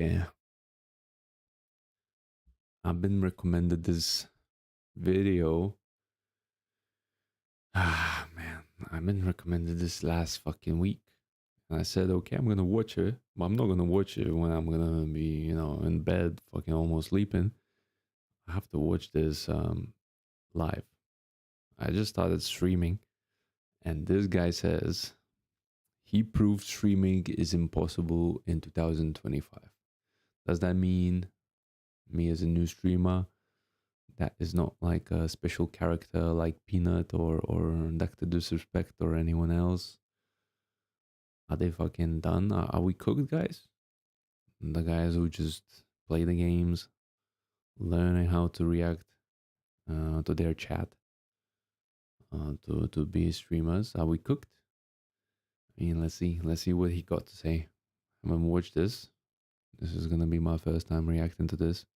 Yeah, I've been recommended this video. Ah, man, I've been recommended this last fucking week. And I said, okay, I'm gonna watch it, but I'm not gonna watch it when I'm gonna be, in bed, fucking almost sleeping. I have to watch this live. I just started streaming, and this guy says he proved streaming is impossible in 2025. Does that mean me as a new streamer that is not like a special character like Peanut or Dr. Disrespect or anyone else? Are they fucking done? Are we cooked, guys? The guys who just play the games, learning how to react to their chat, to be streamers. Are we cooked? I mean, let's see what he got to say. I'm gonna watch this. This is gonna be my first time reacting to this.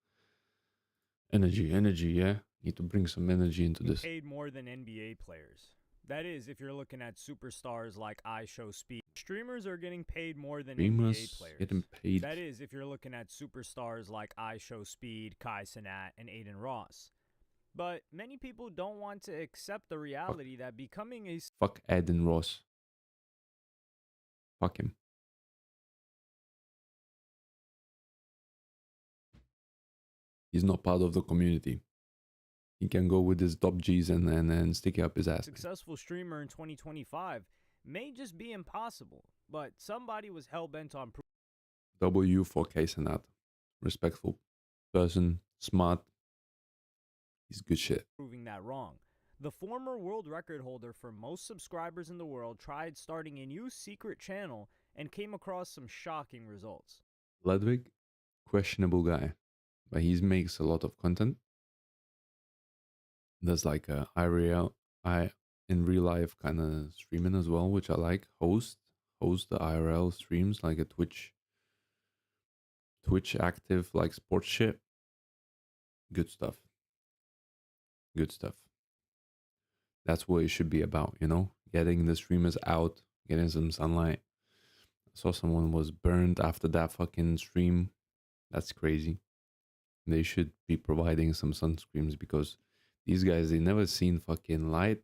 Energy, yeah. Need to bring some energy into this. Paid more than NBA players. That is, if you're looking at superstars like iShowSpeed. Streamers are getting paid more than NBA players. Getting paid. That is, if you're looking at superstars like iShowSpeed, Kai Cenat, and Aiden Ross. But many people don't want to accept the reality that becoming a... Fuck Aiden Ross. Fuck him. He's not part of the community. He can go with his top G's and stick it up his ass. Successful streamer in 2025 may just be impossible, but somebody was hell-bent on... W for case and that. Respectful person, smart. He's good shit. Proving that wrong. The former world record holder for most subscribers in the world tried starting a new secret channel and came across some shocking results. Ludwig, questionable guy, but he makes a lot of content. There's like a in real life kind of streaming as well, which I like. Host the IRL streams like a Twitch active, like sports shit. Good stuff. Good stuff. That's what it should be about, getting the streamers out, getting some sunlight. I saw someone was burned after that fucking stream. That's crazy. They should be providing some sunscreens because these guys, they never seen fucking light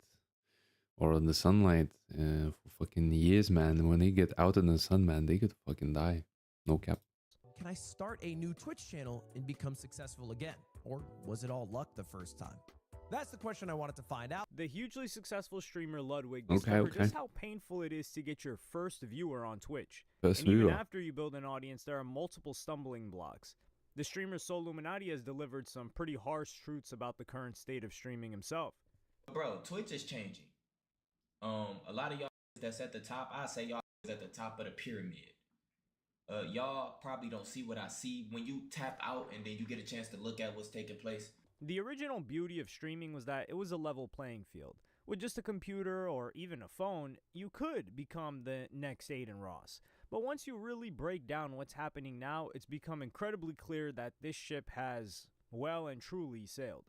or the sunlight for fucking years, man. And when they get out in the sun, man, they could fucking die. No cap. Can I start a new Twitch channel and become successful again? Or was it all luck the first time? That's the question I wanted to find out. The hugely successful streamer Ludwig discovered just how painful it is to get your first viewer on Twitch. Even after you build an audience, there are multiple stumbling blocks. The streamer Soluminati has delivered some pretty harsh truths about the current state of streaming himself. Bro, Twitch is changing. A lot of y'all that's at the top, I say y'all is at the top of the pyramid. Y'all probably don't see what I see when you tap out and then you get a chance to look at what's taking place. The original beauty of streaming was that it was a level playing field. With just a computer or even a phone, you could become the next Aiden Ross. But once you really break down what's happening now, it's become incredibly clear that this ship has well and truly sailed.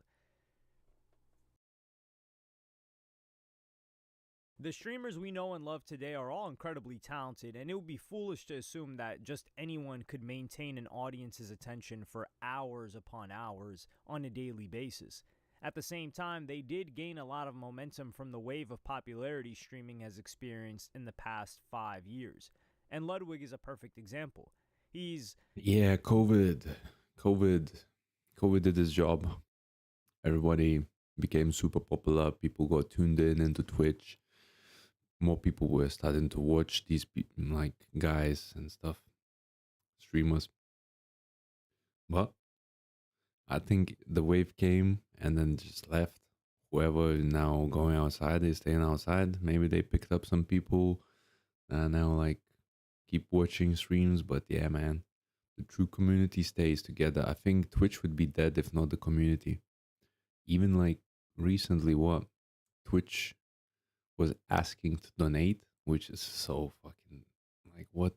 The streamers we know and love today are all incredibly talented, and it would be foolish to assume that just anyone could maintain an audience's attention for hours upon hours on a daily basis. At the same time, they did gain a lot of momentum from the wave of popularity streaming has experienced in the past 5 years. And Ludwig is a perfect example. Yeah, COVID did his job. Everybody became super popular. People got tuned into Twitch. More people were starting to watch these like guys and stuff, streamers. But I think the wave came and then just left. Whoever is now going outside is staying outside. Maybe they picked up some people and now like keep watching streams. But yeah, man, the true community stays together. I think Twitch would be dead if not the community. Even like recently, Twitch was asking to donate, which is so fucking like, what?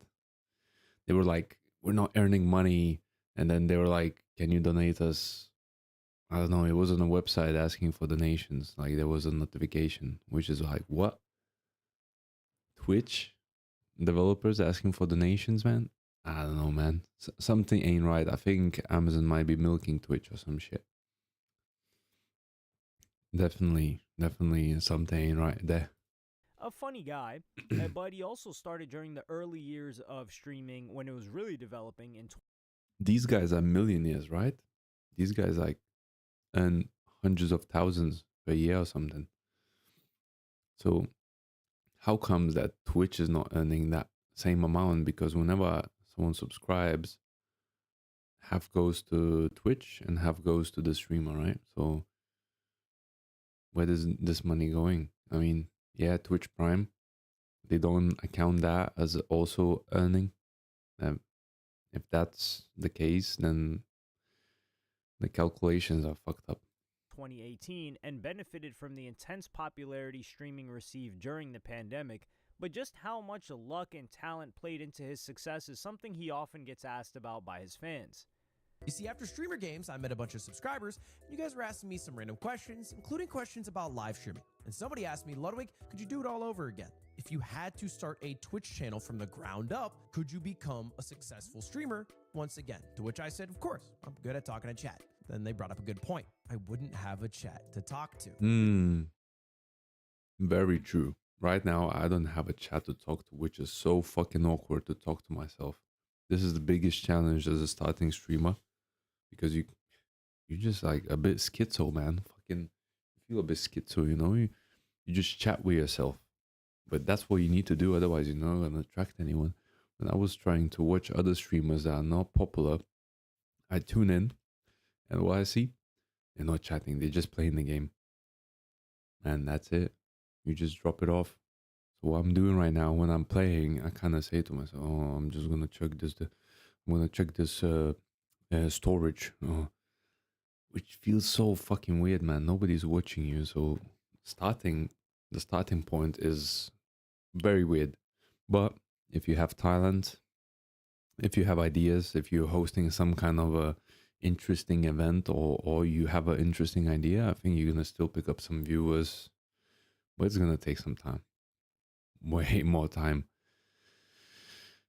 They were like, we're not earning money, and then they were like, can you donate us? I don't know, it was on a website asking for donations. Like there was a notification, which is like, what? Twitch developers asking for donations, man? I don't know, man. Something ain't right. I think Amazon might be milking Twitch or some shit. Definitely something ain't right there. A funny guy, but he also started during the early years of streaming when it was really developing in These guys are millionaires, right? These guys like earn hundreds of thousands per year or something. So how comes that Twitch is not earning that same amount? Because whenever someone subscribes, half goes to Twitch and half goes to the streamer, right? So where is this money going? I mean, yeah, Twitch Prime, they don't account that as also earning. If that's the case, then the calculations are fucked up. 2018 and benefited from the intense popularity streaming received during the pandemic, but just how much luck and talent played into his success is something he often gets asked about by his fans. You see, after Streamer Games, I met a bunch of subscribers, and you guys were asking me some random questions, including questions about live streaming. And somebody asked me, Ludwig, could you do it all over again? If you had to start a Twitch channel from the ground up, could you become a successful streamer once again? To which I said, of course, I'm good at talking to chat. Then they brought up a good point. I wouldn't have a chat to talk to. Very true. Right now, I don't have a chat to talk to, which is so fucking awkward to talk to myself. This is the biggest challenge as a starting streamer, because you're just like a bit schizo, man. Fucking feel a bit schizo, you know? You just chat with yourself. But that's what you need to do, otherwise you're not gonna attract anyone. When I was trying to watch other streamers that are not popular, I tune in, and what I see, they're not chatting, they're just playing the game. And that's it. You just drop it off. So what I'm doing right now when I'm playing, I kind of say to myself, "Oh, I'm just gonna check this. I'm gonna check this storage," which feels so fucking weird, man. Nobody's watching you, so the starting point is very weird. But if you have talent, if you have ideas, if you're hosting some kind of a interesting event, or you have an interesting idea, I think you're gonna still pick up some viewers, but it's gonna take some time, way more time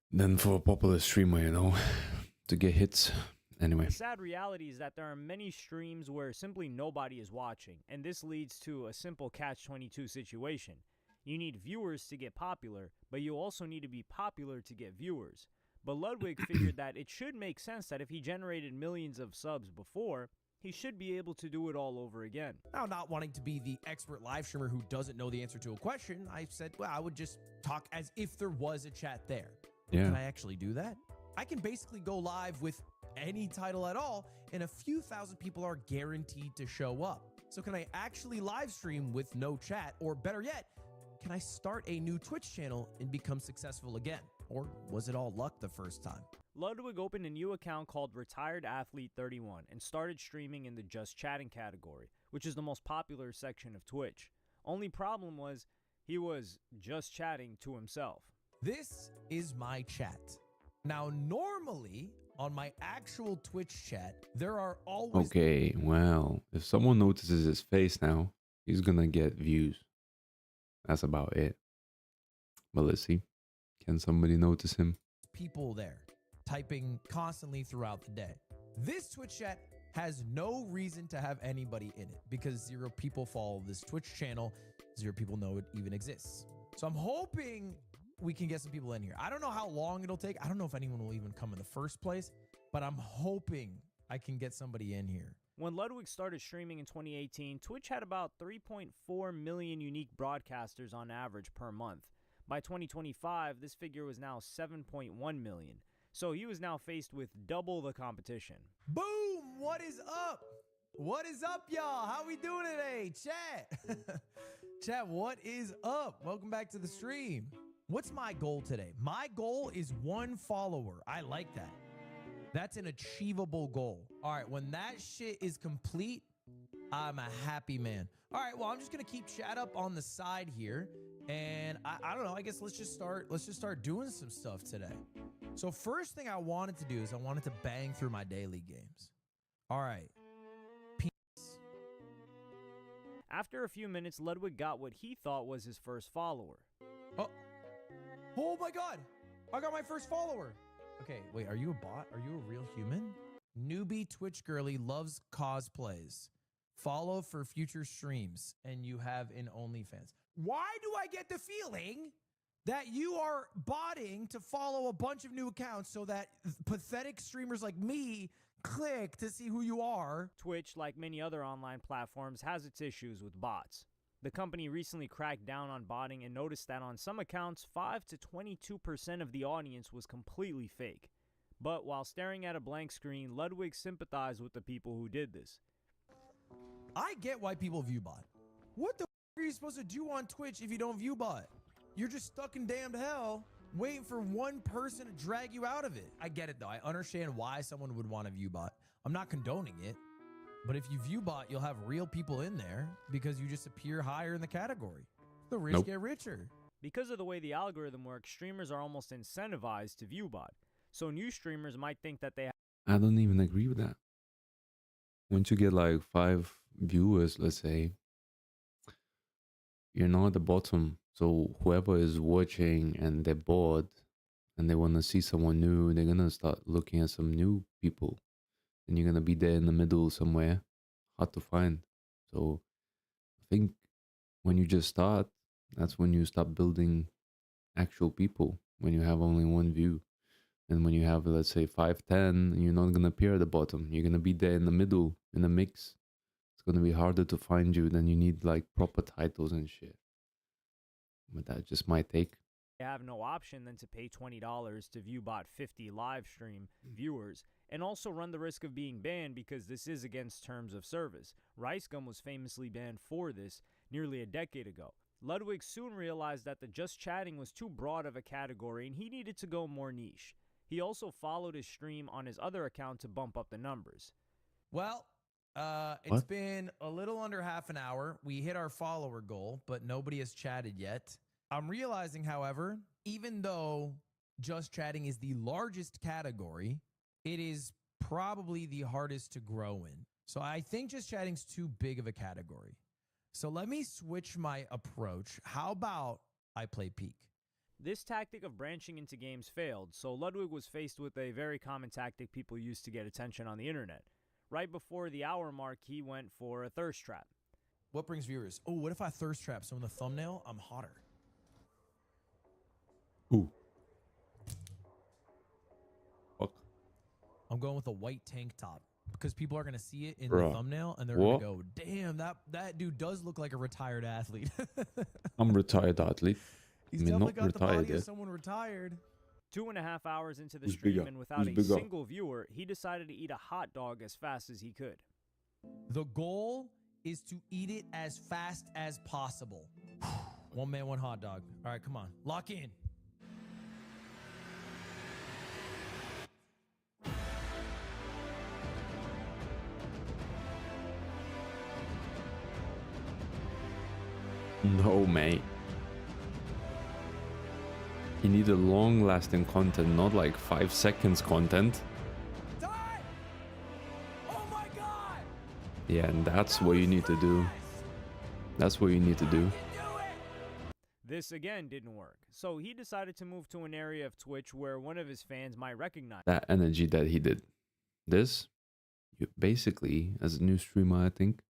than for a popular streamer, you know, to get hits. Anyway, The sad reality is that there are many streams where simply nobody is watching, and this leads to a simple catch-22 situation. You need viewers to get popular, but you also need to be popular to get viewers. But Ludwig figured that it should make sense that if he generated millions of subs before, he should be able to do it all over again. Now, not wanting to be the expert live streamer who doesn't know the answer to a question, I said, well, I would just talk as if there was a chat there. yeah. Can I actually do that? I can basically go live with any title at all, and a few thousand people are guaranteed to show up. So can I actually live stream with no chat? Or better yet, can I start a new Twitch channel and become successful again? Or was it all luck the first time? Ludwig opened a new account called Retired Athlete 31 and started streaming in the Just Chatting category, which is the most popular section of Twitch. Only problem was he was just chatting to himself. This is my chat. Now, normally on my actual Twitch chat, there are always... Okay, well, if someone notices his face now, he's gonna get views. That's about it. But let's see. Can somebody notice him? people there typing constantly throughout the day. This Twitch chat has no reason to have anybody in it because 0 people follow this Twitch channel. 0 people know it even exists. So I'm hoping we can get some people in here. I don't know how long it'll take. I don't know if anyone will even come in the first place, but I'm hoping I can get somebody in here. When Ludwig started streaming in 2018, Twitch had about 3.4 million unique broadcasters on average per month. By 2025, this figure was now 7.1 million. So he was now faced with double the competition. Boom! What is up? What is up, y'all? How we doing today? Chat. Chat, what is up? Welcome back to the stream. What's my goal today? My goal is 1 follower. I like that. That's an achievable goal. All right, when that shit is complete, I'm a happy man. All right, well, I'm just gonna keep chat up on the side here, and I don't know. I guess let's just start doing some stuff today. So first thing I wanted to do is I wanted to bang through my daily games. All right. Peace. After a few minutes, Ludwig got what he thought was his first follower. Oh my God! I got my first follower. Okay, wait, are you a bot? Are you a real human? Newbie Twitch girly loves cosplays. Follow for future streams, and you have an OnlyFans. Why do I get the feeling that you are botting to follow a bunch of new accounts so that pathetic streamers like me click to see who you are? Twitch, like many other online platforms, has its issues with bots. The company recently cracked down on botting and noticed that on some accounts, 5 to 22% of the audience was completely fake. But while staring at a blank screen, Ludwig sympathized with the people who did this. I get why people view bot. What the are you supposed to do on Twitch if you don't view bot? You're just stuck in damned hell waiting for one person to drag you out of it. I get it though. I understand why someone would want to view bot. I'm not condoning it. But if you view bot, you'll have real people in there because you just appear higher in the category. The rich get richer. Because of the way the algorithm works, streamers are almost incentivized to view bot. So new streamers might think that they I don't even agree with that. Once you get like 5 viewers, let's say, you're not at the bottom. So whoever is watching and they're bored and they want to see someone new, they're going to start looking at some new people. And you're going to be there in the middle somewhere, hard to find. So I think when you just start, that's when you start building actual people, when you have only one view. And when you have, let's say, 5, 10, you're not going to appear at the bottom. You're going to be there in the middle, in the mix. It's going to be harder to find you. Then you need like proper titles and shit. But that's just my take. have no option than to pay $20 to view bot 50 live stream viewers and also run the risk of being banned because this is against terms of service. Rice Gum was famously banned for this nearly a decade ago. Ludwig soon realized that the just chatting was too broad of a category and he needed to go more niche. He also followed his stream on his other account to bump up the numbers. Well, it's been a little under half an hour. We hit our follower goal, but nobody has chatted yet. I'm realizing, however, even though just chatting is the largest category, it is probably the hardest to grow in. So I think just chatting's too big of a category. So let me switch my approach. How about I play peak? This tactic of branching into games failed, so Ludwig was faced with a very common tactic people use to get attention on the internet. Right before the hour mark, he went for a thirst trap. What brings viewers? Oh, what if I thirst trap so in the thumbnail, I'm hotter? Ooh. Fuck. I'm going with a white tank top because people are going to see it in the thumbnail and they're going to go, damn, that dude does look like a retired athlete. I'm a retired athlete. He's definitely got the body of someone retired. 2.5 hours into the stream and without a single viewer, he decided to eat a hot dog as fast as he could. The goal is to eat it as fast as possible. One man, one hot dog. All right, come on. Lock in. No, mate. You need a long-lasting content, not like 5 seconds content. Die! Oh my God! Yeah, and that's what you need to do. That's what you need to do. This again didn't work, so he decided to move to an area of Twitch where one of his fans might recognize that energy that he did. This, you basically, as a new streamer, I think,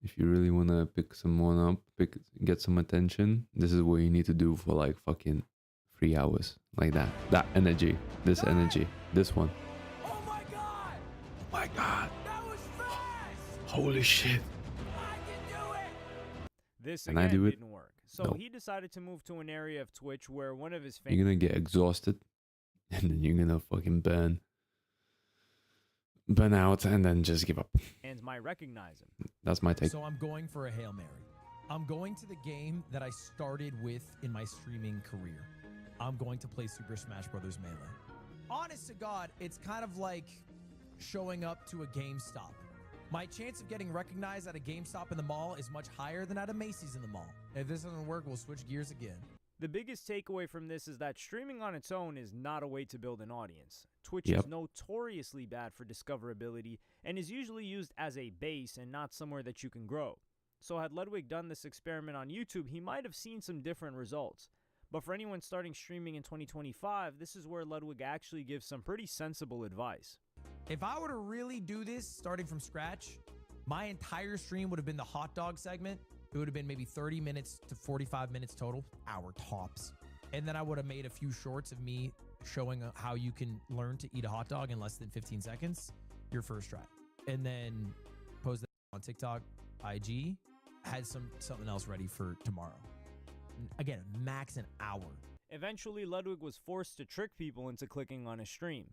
if you really want to pick someone up, get some attention, this is what you need to do for like fucking 3 hours. Like that. That energy. This energy. This one. Oh my God! Oh my God. That was fast! Holy shit. I can do it! This Can again I do it? didn't work, so No. he decided to move to an area of Twitch where one of his fans You're gonna get exhausted. And then you're gonna fucking burn out and then just give up. might recognize him. That's my take. So I'm going for a Hail Mary. I'm going to the game that I started with in my streaming career. I'm going to play Super Smash Bros. Melee. Honest to God, it's kind of like showing up to a GameStop. My chance of getting recognized at a GameStop in the mall is much higher than at a Macy's in the mall. If this doesn't work, we'll switch gears again. The biggest takeaway from this is that streaming on its own is not a way to build an audience. Twitch Yep. is notoriously bad for discoverability and is usually used as a base and not somewhere that you can grow. So had Ludwig done this experiment on YouTube, he might have seen some different results. But for anyone starting streaming in 2025, this is where Ludwig actually gives some pretty sensible advice. If I were to really do this starting from scratch, my entire stream would have been the hot dog segment. It would have been maybe 30 minutes to 45 minutes total, hour tops. And then I would have made a few shorts of me showing how you can learn to eat a hot dog in less than 15 seconds, your first try. And then post that on TikTok, IG, had something else ready for tomorrow. Again, max an hour. Eventually, Ludwig was forced to trick people into clicking on his stream.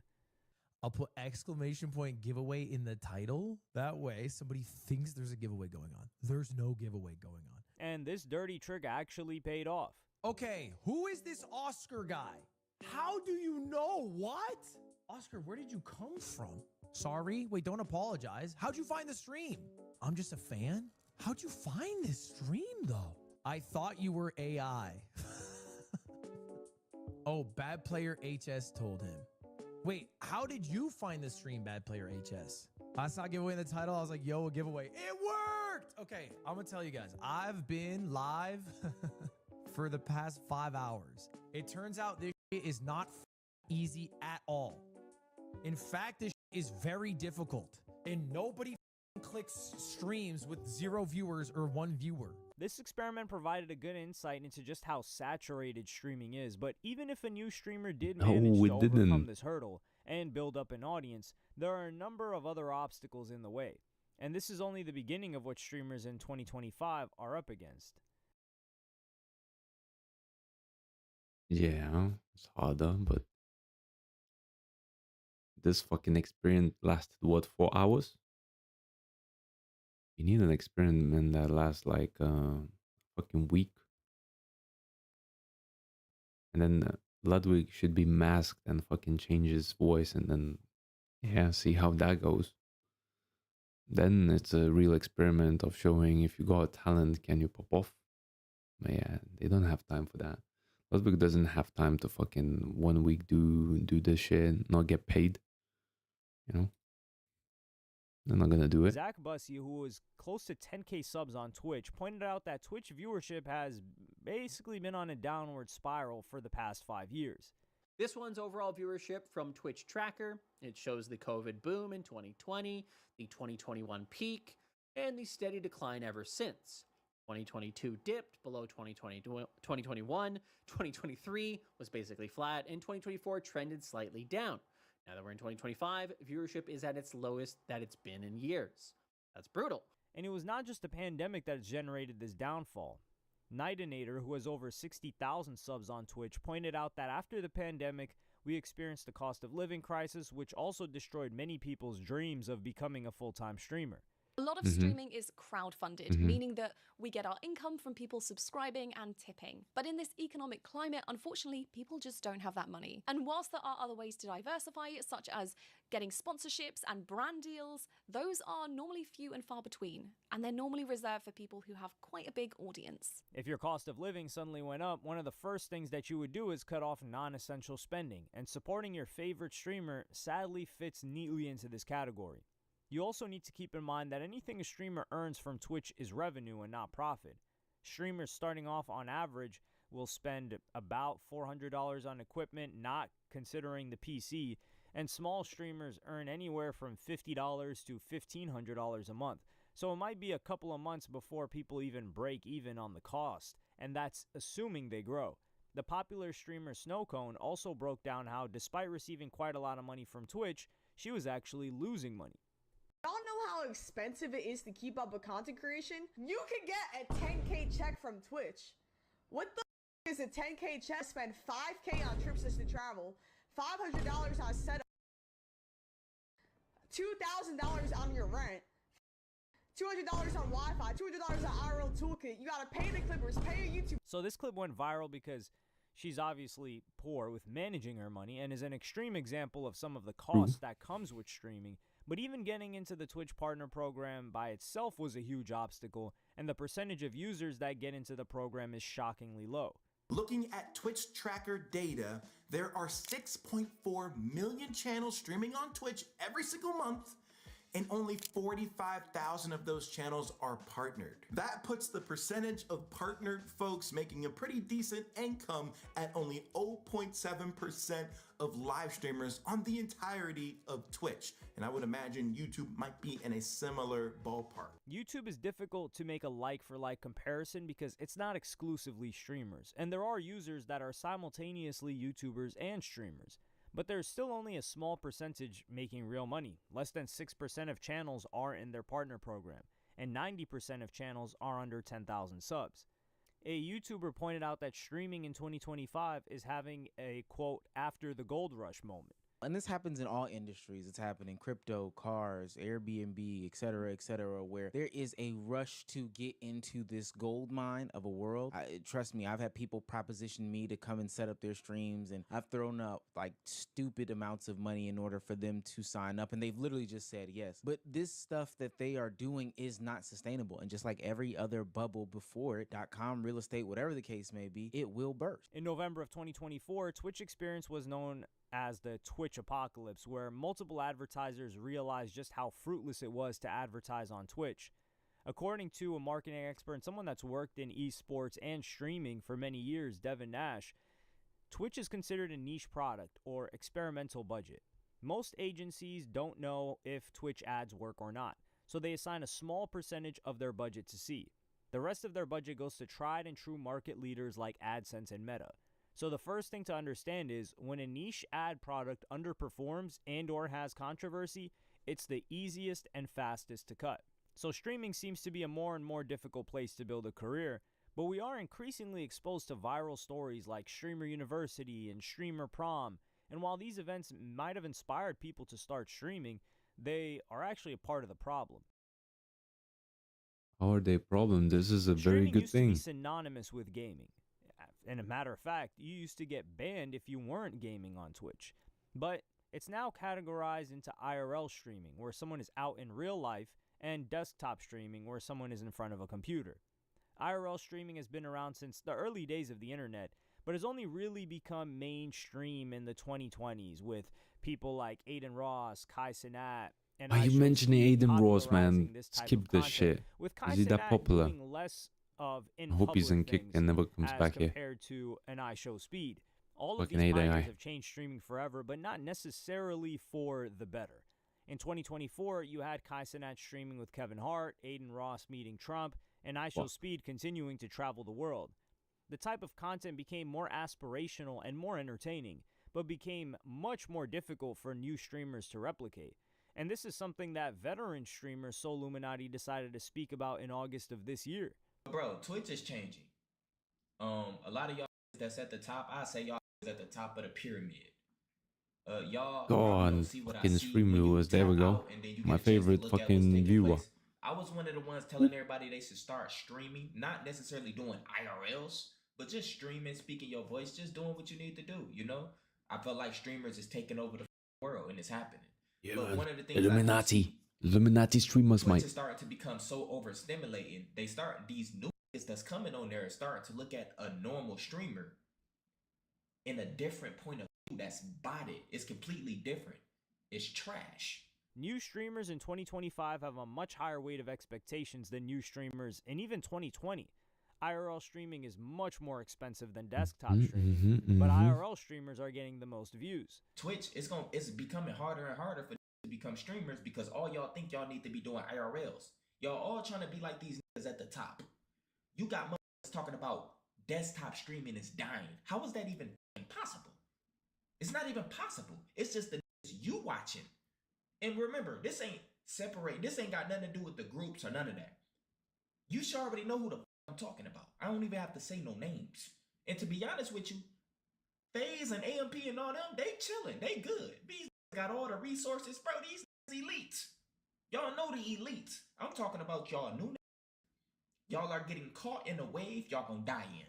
I'll put exclamation point giveaway in the title. That way, somebody thinks there's a giveaway going on. There's no giveaway going on. And this dirty trick actually paid off. Okay, who is this Oscar guy? How do you know? What? Oscar, where did you come from? Sorry? Wait, don't apologize. How'd you find the stream? I'm just a fan? How'd you find this stream, though? I thought you were AI. Oh, Bad Player HS told him. Wait, how did you find the stream, Bad Player HS? I saw giveaway in the title. I was like, yo, a giveaway. It worked! Okay, I'm gonna tell you guys. I've been live for the past 5 hours. It turns out this shit is not easy at all. In fact, this shit is very difficult. And nobody clicks streams with 0 viewers or 1 viewer. This experiment provided a good insight into just how saturated streaming is, but even if a new streamer did manage to overcome this hurdle and build up an audience, there are a number of other obstacles in the way. And this is only the beginning of what streamers in 2025 are up against. Yeah, it's harder, but this fucking experiment lasted, what, 4 hours? You need an experiment that lasts like a fucking week. And then Ludwig should be masked and fucking change his voice and then, yeah, see how that goes. Then it's a real experiment of showing if you got a talent, can you pop off? But yeah, they don't have time for that. Ludwig doesn't have time to fucking 1 week do this shit, not get paid. You know? They're not gonna do it. Zach Bussey, who was close to 10K subs on Twitch, pointed out that Twitch viewership has basically been on a downward spiral for the past 5 years. This one's overall viewership from Twitch Tracker. It shows the COVID boom in 2020, the 2021 peak, and the steady decline ever since. 2022 dipped below 2021, 2023 was basically flat, and 2024 trended slightly down. Now that we're in 2025, viewership is at its lowest that it's been in years. That's brutal. And it was not just the pandemic that generated this downfall. Nightinator, who has over 60,000 subs on Twitch, pointed out that after the pandemic, we experienced a cost of living crisis, which also destroyed many people's dreams of becoming a full-time streamer. A lot of streaming is crowdfunded, meaning that we get our income from people subscribing and tipping. But in this economic climate, unfortunately, people just don't have that money. And whilst there are other ways to diversify, such as getting sponsorships and brand deals, those are normally few and far between. And they're normally reserved for people who have quite a big audience. If your cost of living suddenly went up, one of the first things that you would do is cut off non-essential spending. And supporting your favorite streamer sadly fits neatly into this category. You also need to keep in mind that anything a streamer earns from Twitch is revenue and not profit. Streamers starting off on average will spend about $400 on equipment, not considering the PC, and small streamers earn anywhere from $50 to $1,500 a month. So it might be a couple of months before people even break even on the cost, and that's assuming they grow. The popular streamer Snowcone also broke down how, despite receiving quite a lot of money from Twitch, she was actually losing money. Y'all know how expensive it is to keep up with content creation? You can get a 10K check from Twitch. What the is a 10K check? Spend 5K on trips just to travel, $500 on setup, $2,000 on your rent, $200 on Wi-Fi, $200 on IRL toolkit. You gotta pay the clippers, pay your YouTube. So this clip went viral because she's obviously poor with managing her money and is an extreme example of some of the costs that comes with streaming. But even getting into the Twitch Partner Program by itself was a huge obstacle, and the percentage of users that get into the program is shockingly low. Looking at Twitch tracker data, there are 6.4 million channels streaming on Twitch every single month, and only 45,000 of those channels are partnered. That puts the percentage of partnered folks making a pretty decent income at only 0.7% of live streamers on the entirety of Twitch. And I would imagine YouTube might be in a similar ballpark. YouTube is difficult to make a like-for-like comparison because it's not exclusively streamers, and there are users that are simultaneously YouTubers and streamers. But there's still only a small percentage making real money. Less than 6% of channels are in their partner program, and 90% of channels are under 10,000 subs. A YouTuber pointed out that streaming in 2025 is having a, quote, after the gold rush moment. And this happens in all industries. It's happening crypto, cars, Airbnb, et cetera, where there is a rush to get into this gold mine of a world. Trust me, I've had people proposition me to come and set up their streams, and I've thrown up like stupid amounts of money in order for them to sign up, and they've literally just said yes. But this stuff that they are doing is not sustainable, and just like every other bubble before it, .com, real estate, whatever the case may be, it will burst. In November of 2024, Twitch experience was known as the Twitch apocalypse, where multiple advertisers realized just how fruitless it was to advertise on Twitch. According to a marketing expert and someone that's worked in esports and streaming for many years, Devin Nash, Twitch is considered a niche product or experimental budget. Most agencies don't know if Twitch ads work or not, so they assign a small percentage of their budget to see. The rest of their budget goes to tried and true market leaders like AdSense and Meta. So the first thing to understand is when a niche ad product underperforms and or has controversy, it's the easiest and fastest to cut. So streaming seems to be a more and more difficult place to build a career, but we are increasingly exposed to viral stories like Streamer University and Streamer Prom, and while these events might have inspired people to start streaming, they are actually a part of the problem. How are they a problem? This is a very Streaming good used to thing. be synonymous with gaming. And a matter of fact, you used to get banned if you weren't gaming on Twitch. But it's now categorized into IRL streaming, where someone is out in real life, and desktop streaming, where someone is in front of a computer. IRL streaming has been around since the early days of the internet, but has only really become mainstream in the 2020s with people like Aiden Ross, Kai Cenat, and Why you iShowSpeed mentioning Aiden Ross, man? popularizing this type Skip of this content, shit. with Kai Is he that Cenat popular? doing less of in I hope he's in public kick things and never comes as back here. compared to an iShowSpeed. All of Fucking these hate AI. pioneers have changed streaming forever, but not necessarily for the better. In 2024, you had Kai Cenat streaming with Kevin Hart, Aiden Ross meeting Trump, and iShowSpeed continuing to travel the world. The type of content became more aspirational and more entertaining, but became much more difficult for new streamers to replicate. And this is something that veteran streamer Soluminati decided to speak about in August of this year. Bro, Twitch is changing. A lot of y'all that's at the top, I say y'all is at the top of the pyramid. Y'all Go probably on, don't see what I fucking see stream when you viewers. There we tap go. out and then you get My a chance to favorite look at what's fucking taking viewer. place. I was one of the ones telling everybody they should start streaming, not necessarily doing IRLs, but just streaming, speaking your voice, just doing what you need to do, you know? I felt like streamers is taking over the world, and it's happening. Yeah, But man. one of the things Illuminati. Illuminati streamers, Twitch mate. is starting to become so overstimulating. These new kids that's coming on there are starting to look at a normal streamer in a different point of view. That's botted. It's completely different. It's trash. New streamers in 2025 have a much higher weight of expectations than new streamers in even 2020. IRL streaming is much more expensive than desktop streaming, but IRL streamers are getting the most views. Twitch it's becoming harder and harder for to become streamers because all y'all think y'all need to be doing IRLs. Y'all all trying to be like these niggas at the top. You got motherfuckers talking about desktop streaming is dying. How is that even possible? It's not even possible. It's just the niggas you watching. And remember, this ain't got nothing to do with the groups or none of that. You should already know who the I'm talking about. I don't even have to say no names. And to be honest with you, FaZe and AMP and all them, they chilling. They good. These got all the resources. Bro, these elites. Y'all know the elites. I'm talking about y'all new. Y'all are getting caught in a wave y'all gonna die in.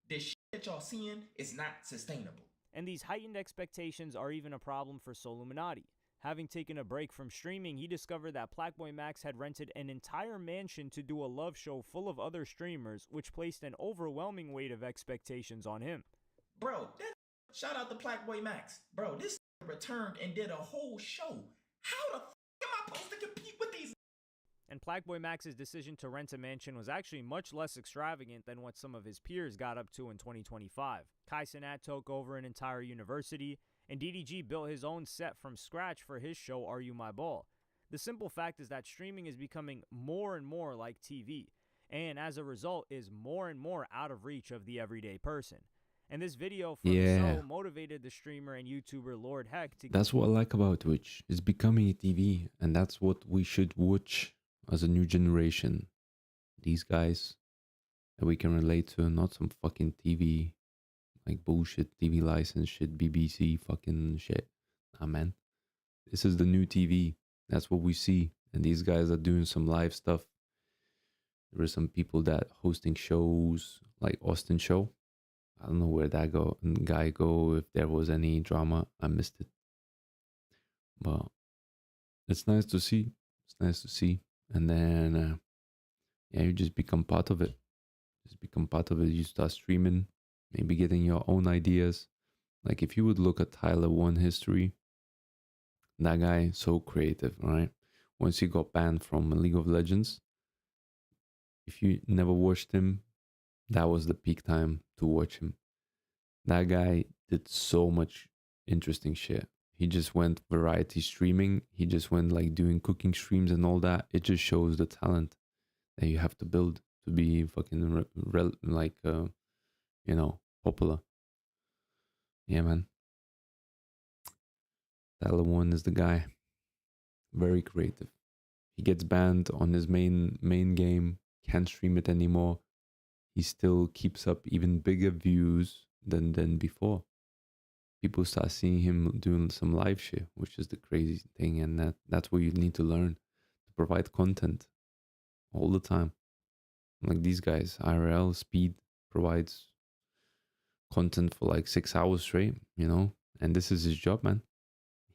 This shit that y'all seeing is not sustainable. And these heightened expectations are even a problem for Soluminati. Having taken a break from streaming, he discovered that Blackboy Max had rented an entire mansion to do a love show full of other streamers, which placed an overwhelming weight of expectations on him. Bro, shout out to Blackboy Max. Bro, this returned and did a whole show. How the f am And Plaqueboy Max's decision to rent a mansion was actually much less extravagant than what some of his peers got up to in 2025. Kai Cenat took over an entire university, and DDG built his own set from scratch for his show Are You My Ball? The simple fact is that streaming is becoming more and more like TV, and as a result is more and more out of reach of the everyday person. And this video from So motivated the streamer and YouTuber Lord Heck to... That's what I like about Twitch. It's becoming a TV, and that's what we should watch as a new generation. These guys that we can relate to, not some fucking TV, like bullshit TV license shit, BBC fucking shit. Nah, man. This is the new TV. That's what we see. And these guys are doing some live stuff. There are some people that hosting shows like Austin Show. I don't know where that guy go, if there was any drama. I missed it. But it's nice to see. It's nice to see. And then, yeah, you just become part of it. Just become part of it. You start streaming, maybe getting your own ideas. Like if you would look at Tyler One history, that guy, so creative, right? Once he got banned from League of Legends, if you never watched him, that was the peak time to watch him. That guy did so much interesting shit. He just went variety streaming. He just went like doing cooking streams and all that. It just shows the talent that you have to build to be fucking popular. Yeah, man. Tyler One is the guy. Very creative. He gets banned on his main game. Can't stream it anymore. He still keeps up even bigger views than before. People start seeing him doing some live shit, which is the crazy thing, and that's what you need to learn to provide content all the time. Like these guys, IRL Speed provides content for like 6 hours straight, and this is his job, man.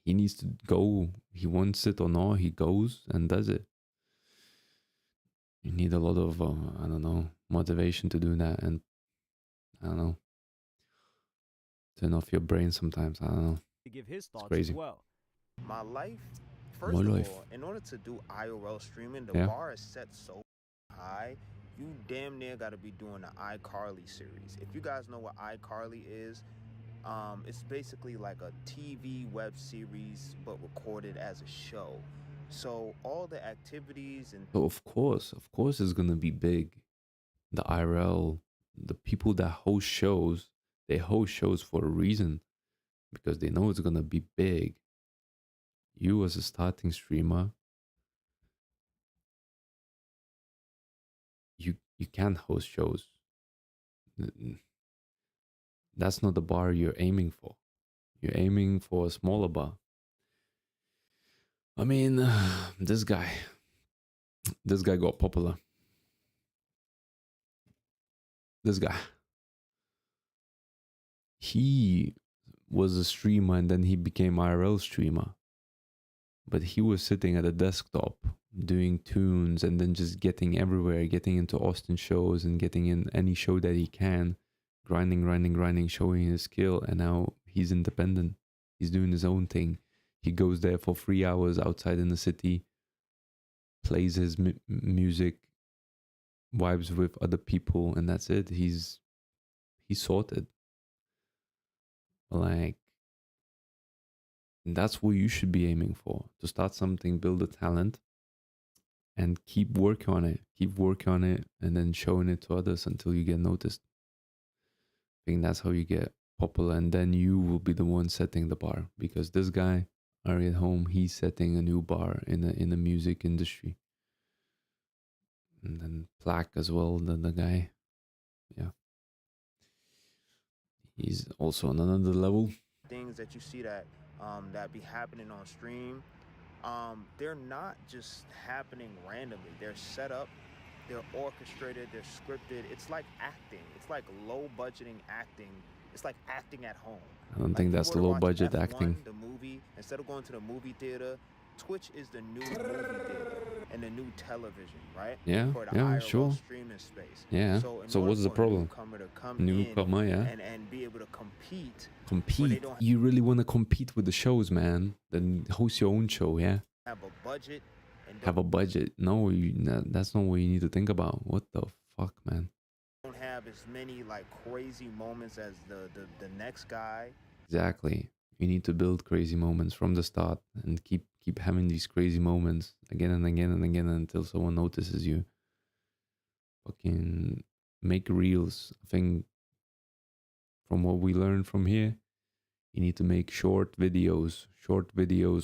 He needs to go. He wants it or not, he goes and does it. You need a lot of, motivation to do that. And, turn off your brain sometimes. I don't know. To give his thoughts crazy. as well. My life, first of all, in order to do IRL streaming, the bar is set so high, you damn near got to be doing the iCarly series. If you guys know what iCarly is, it's basically like a TV web series, but recorded as a show. So all the activities and... So of course it's going to be big. The IRL, the people that host shows, they host shows for a reason, because they know it's going to be big. You as a starting streamer, you can't host shows. That's not the bar you're aiming for. You're aiming for a smaller bar. I mean, this guy got popular. This guy, he was a streamer and then he became IRL streamer. But he was sitting at a desktop doing tunes and then just getting everywhere, getting into Austin shows and getting in any show that he can, grinding, showing his skill. And now he's independent. He's doing his own thing. He goes there for 3 hours outside in the city, plays his music, vibes with other people, and that's it. He's sorted. Like, that's what you should be aiming for. To start something, build a talent, and keep working on it, and then showing it to others until you get noticed. I think that's how you get popular, and then you will be the one setting the bar. Because this guy, Ari at Home, he's setting a new bar in the music industry. And then Plaque as well, the guy. Yeah. He's also on another level. Things that you see that be happening on stream, they're not just happening randomly. They're set up, they're orchestrated, they're scripted. It's like acting. It's like low budgeting acting. It's like acting at home. I don't think that's low budget F1, acting. The movie, instead of going to the movie theater, Twitch is the new movie theater and the new television, right? Yeah, for the yeah, IRL sure. streaming space. Yeah. So what's the problem? Newcomer, yeah. And be able to compete. Compete. You really want to compete with the shows, man? Then host your own show, yeah? Have a budget and have a budget. No, that's not what you need to think about. What the fuck, man? don't have as many like crazy moments as the next guy. Exactly. You need to build crazy moments from the start and keep having these crazy moments again and again and again until someone notices you. Fucking make reels. I think from what we learned from here, you need to make short videos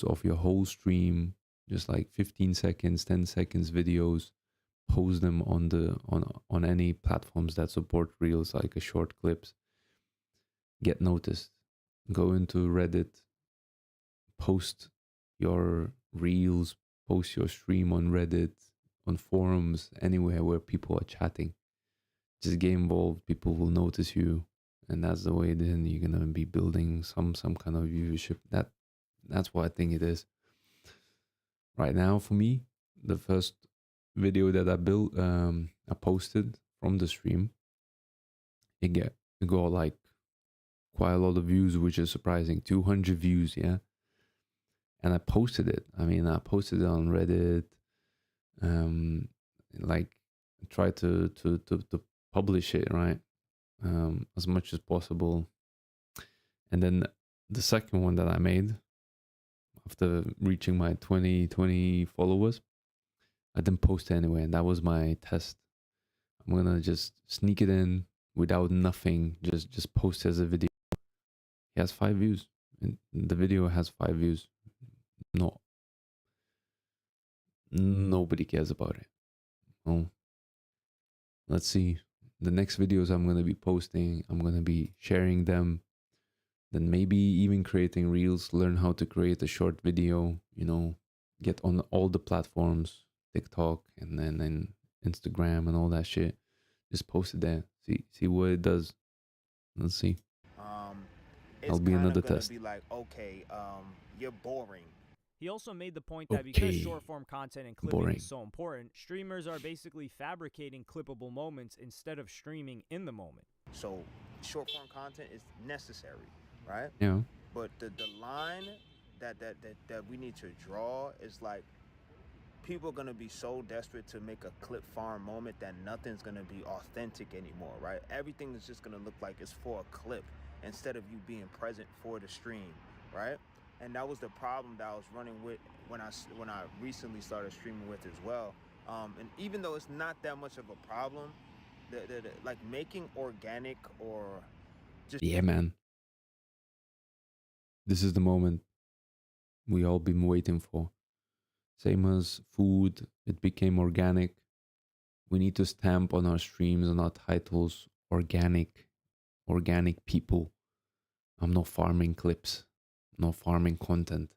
of your whole stream, just like 15 seconds, 10 seconds videos. Post them on any platforms that support reels, like a short clips. Get noticed. Go into Reddit, post your reels, post your stream on Reddit, on forums, anywhere where people are chatting. Just get involved. People will notice you, and that's the way. Then you're gonna be building some kind of viewership. That's what I think it is. Right now, for me, the first video that I built, I posted from the stream, it got like quite a lot of views, which is surprising. 200 views, yeah. And I posted it. I mean, I posted it on Reddit. Like try to publish it, right, as much as possible. And then the second one that I made after reaching my 20 followers, I didn't post it anyway, and that was my test. I'm gonna just sneak it in without nothing, just post as a video. He has 5 views, and the video has 5 views. Nobody cares about it. Oh, let's see. The next videos I'm gonna be posting, I'm gonna be sharing them. Then maybe even creating reels. Learn how to create a short video. Get on all the platforms, TikTok, and then Instagram and all that shit. Just post it there. See what it does. Let's see. It's That'll be kind another of gonna test. be like, okay, you're boring. He also made the point that because short form content and clipping is so important, streamers are basically fabricating clippable moments instead of streaming in the moment. So short form content is necessary, right? Yeah. But the line that we need to draw is like, people are gonna be so desperate to make a clip farm moment that nothing's gonna be authentic anymore, right? Everything is just gonna look like it's for a clip instead of you being present for the stream, right? And that was the problem that I was running with when I recently started streaming with as well. And even though it's not that much of a problem, the like making organic or just Yeah, man. This is the moment we all been waiting for. Same as food, it became organic. We need to stamp on our streams, on our titles, organic people. I'm not farming clips, not farming content.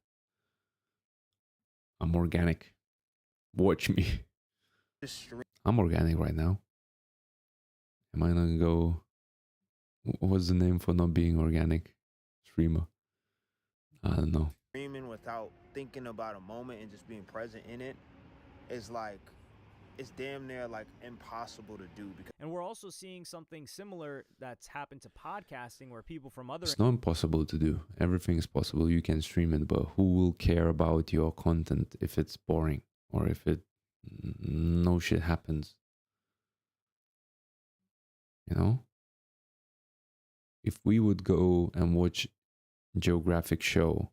I'm organic. Watch me. I'm organic right now. Am I gonna go? What's the name for not being organic? Streamer. I don't know. Streaming without thinking about a moment and just being present in it is like, it's damn near like impossible to do. And we're also seeing something similar that's happened to podcasting, where people from other... It's not impossible to do. Everything is possible. You can stream it, but who will care about your content if it's boring or if no shit happens? If we would go and watch Geographic show,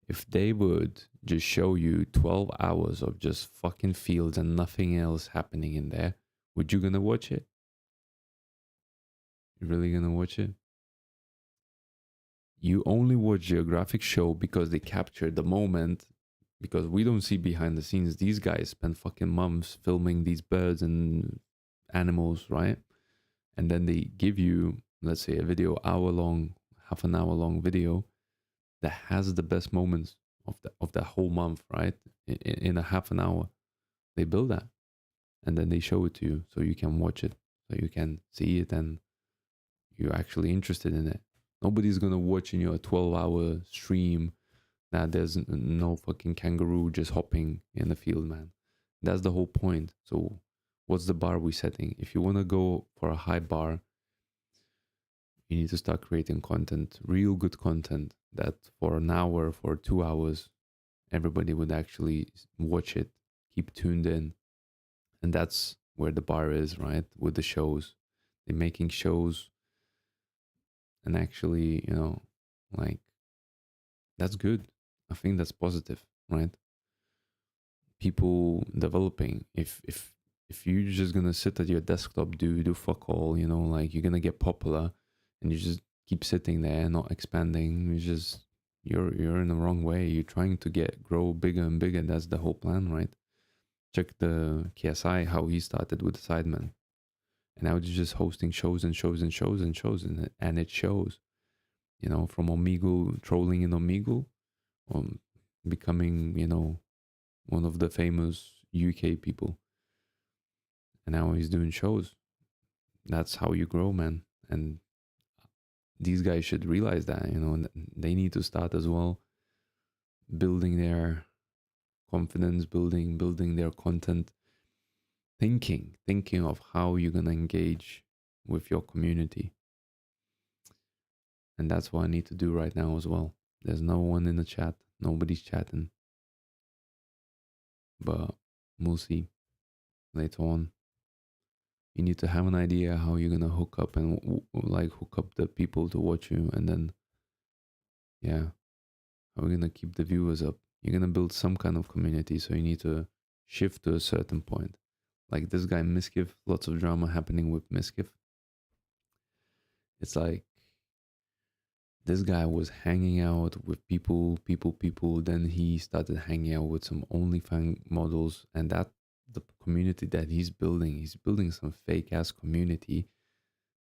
if they would just show you 12 hours of just fucking fields and nothing else happening in there, would you gonna watch it? You really gonna watch it? You only watch Geographic show because they captured the moment, because we don't see behind the scenes. These guys spend fucking months filming these birds and animals, right? And then they give you, let's say, a video hour long, half an hour long video that has the best moments of the whole month, right? In a half an hour, they build that, and then they show it to you so you can watch it, so you can see it, and you're actually interested in it. Nobody's gonna watch in your 12-hour stream that there's no fucking kangaroo just hopping in the field, man. That's the whole point. So what's the bar we setting? If you want to go for a high bar, you need to start creating content, real good content, that for an hour, for 2 hours, everybody would actually watch it keep tuned in. And that's where the bar is, right? With the shows. They're making shows, and actually, like, that's good. I think that's positive, right? People developing. If you're just gonna sit at your desktop, do fuck all, like, you're gonna get popular and you just keep sitting there, not expanding. You're in the wrong way. You're trying to grow bigger and bigger. That's the whole plan, right? Check the KSI, how he started with the Sidemen. And now they're just hosting shows and shows and shows and shows, and it shows, from Omegle, trolling in Omegle, becoming, one of the famous UK people. And now he's doing shows. That's how you grow, man. And these guys should realize that, and they need to start as well building their confidence, building their content, thinking of how you're going to engage with your community. And that's what I need to do right now as well. There's no one in the chat. Nobody's chatting. But we'll see later on. You need to have an idea how you're going to hook up the people to watch you. And then, yeah, how we're going to keep the viewers up. You're going to build some kind of community. So you need to shift to a certain point. Like this guy, Miskiff, lots of drama happening with Miskiff. It's like, this guy was hanging out with people. Then he started hanging out with some OnlyFans models, and that the community that he's building some fake ass community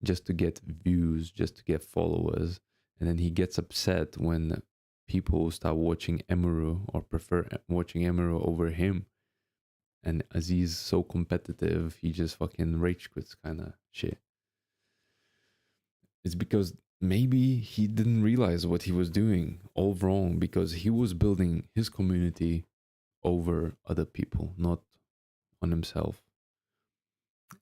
just to get views, just to get followers. And then he gets upset when people start watching Emiru or prefer watching Emiru over him. And as he's so competitive, he just fucking rage quits kind of shit. It's because maybe he didn't realize what he was doing all wrong, because he was building his community over other people, not on himself.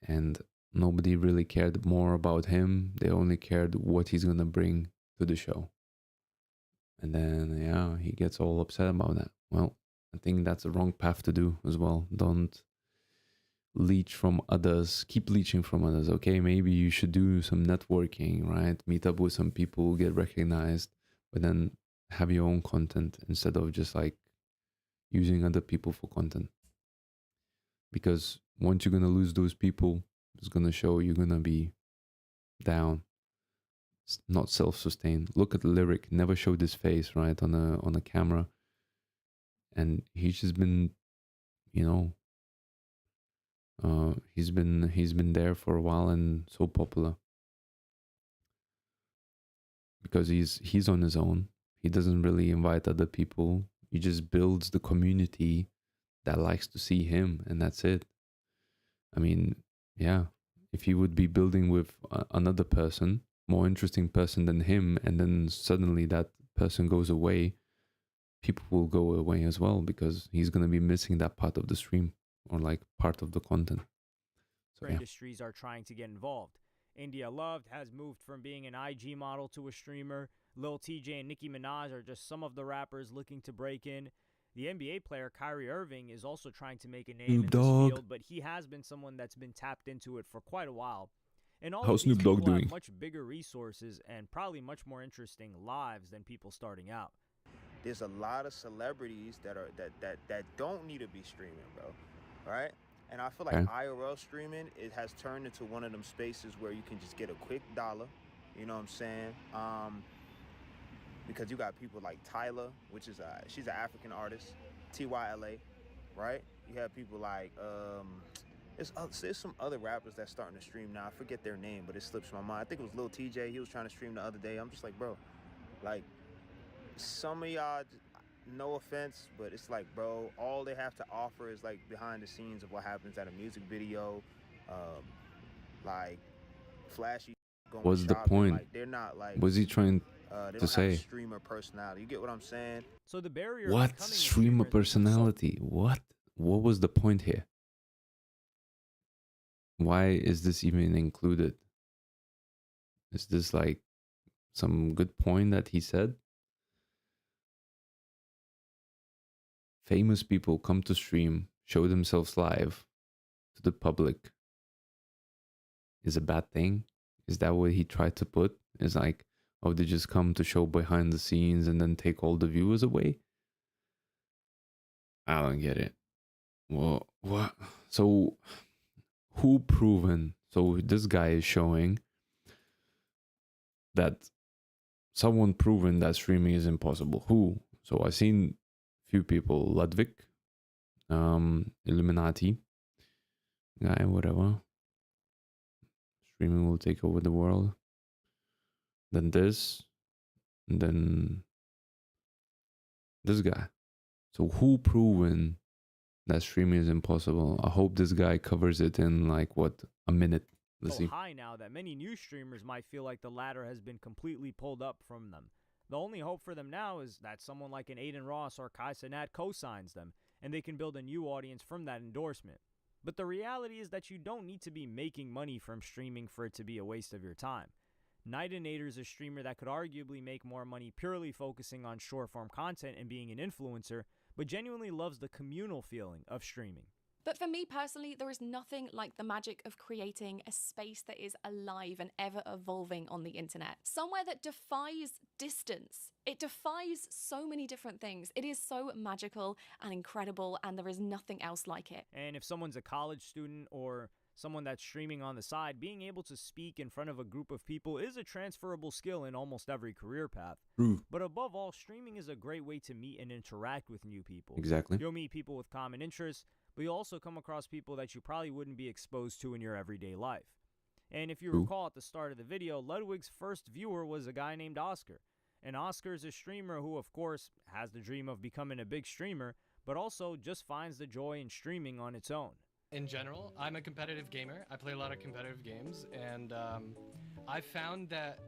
And nobody really cared more about him. They only cared what he's going to bring to the show. And then, yeah, he gets all upset about that. Well, I think that's a wrong path to do as well. Don't leech from others, keep leeching from others. Okay, maybe you should do some networking, right? Meet up with some people, get recognized, but then have your own content instead of just like using other people for content. Because once you're gonna lose those people, it's gonna show you're gonna be down, not self-sustained. Look at the lyric, never showed his face, right, on a camera, and he's just been, he's been there for a while and so popular because he's on his own. He doesn't really invite other people. He just builds the community that likes to see him, and that's it. I mean, yeah, if he would be building with another person, more interesting person than him, and then suddenly that person goes away, people will go away as well, because he's going to be missing that part of the stream or like part of the content. So, yeah. Industries are trying to get involved. India Loved has moved from being an IG model to a streamer. Lil TJ and Nicki Minaj are just some of the rappers looking to break in. The NBA player Kyrie Irving is also trying to make a name in this field, but he has been someone that's been tapped into it for quite a while. And all How's of these Snoop Dogg people doing? have much bigger resources and probably much more interesting lives than people starting out. There's a lot of celebrities that don't need to be streaming, bro. Right? And I feel like IRL streaming, it has turned into one of them spaces where you can just get a quick dollar. You know what I'm saying? Because you got people like Tyler, which is she's an African artist, TYLA, right? You have people like there's some other rappers that's starting to stream now. I forget their name, but it slips my mind. I think it was Lil TJ. He was trying to stream the other day. I'm just like, bro, like some of y'all, no offense, but it's like, bro, all they have to offer is like behind the scenes of what happens at a music video, like flashy. What's the point? Like, they're not like. What's he trying they to don't have say? a streamer personality. You get what I'm saying? So the barrier. What streamer personality? What was the point here? Why is this even included? Is this like some good point that he said? Famous people come to stream, show themselves live to the public is a bad thing? Is that what he tried to put? Is like, oh, they just come to show behind the scenes and then take all the viewers away? I don't get it. Well, what? So, who proven? So this guy is showing that someone proven that streaming is impossible. Who? So I've seen few people, Ludwig, Illuminati guy, whatever. Streaming will take over the world. Then this, and then this guy. So who proven that streaming is impossible? I hope this guy covers it in like what, a minute. Let's So see. high now that many new streamers might feel like the ladder has been completely pulled up from them. The only hope for them now is that someone like an Aiden Ross or Kai Cenat co-signs them, and they can build a new audience from that endorsement. But the reality is that you don't need to be making money from streaming for it to be a waste of your time. Nightinator is a streamer that could arguably make more money purely focusing on short-form content and being an influencer, but genuinely loves the communal feeling of streaming. But for me personally, there is nothing like the magic of creating a space that is alive and ever evolving on the internet. Somewhere that defies distance. It defies so many different things. It is so magical and incredible, and there is nothing else like it. And if someone's a college student or someone that's streaming on the side, being able to speak in front of a group of people is a transferable skill in almost every career path. True. But above all, streaming is a great way to meet and interact with new people. Exactly. You'll meet people with common interests, but you'll also come across people that you probably wouldn't be exposed to in your everyday life. And if you True. recall at the start of the video, Ludwig's first viewer was a guy named Oscar. And Oscar is a streamer who, of course, has the dream of becoming a big streamer, but also just finds the joy in streaming on its own. In general, I'm a competitive gamer. I play a lot of competitive games, and I found that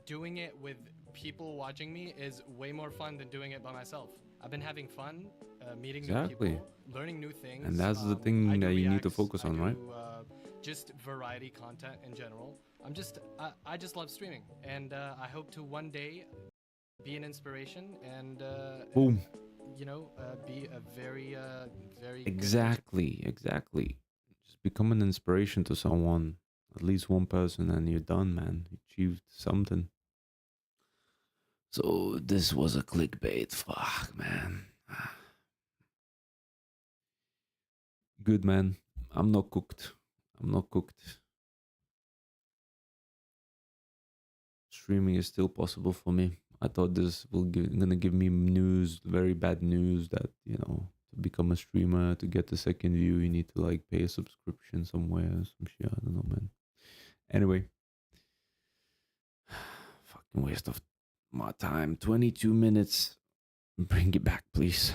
doing it with people watching me is way more fun than doing it by myself. I've been having fun, meeting Exactly. new people, learning new things. And that's the thing I do that you need to reacts, focus on, I right? do, just variety content in general. I just love streaming, and I hope to one day be an inspiration and Boom. Be a very good Exactly. Just become an inspiration to someone, at least one person, and you're done, man. You achieved something. So this was a clickbait. Fuck, man. Good, man. I'm not cooked. Streaming is still possible for me. I thought this gonna give me news, very bad news, that to become a streamer, to get the second view, you need to like pay a subscription somewhere, some shit. I don't know, man. Anyway, fucking waste of my time. 22 minutes. Bring it back, please.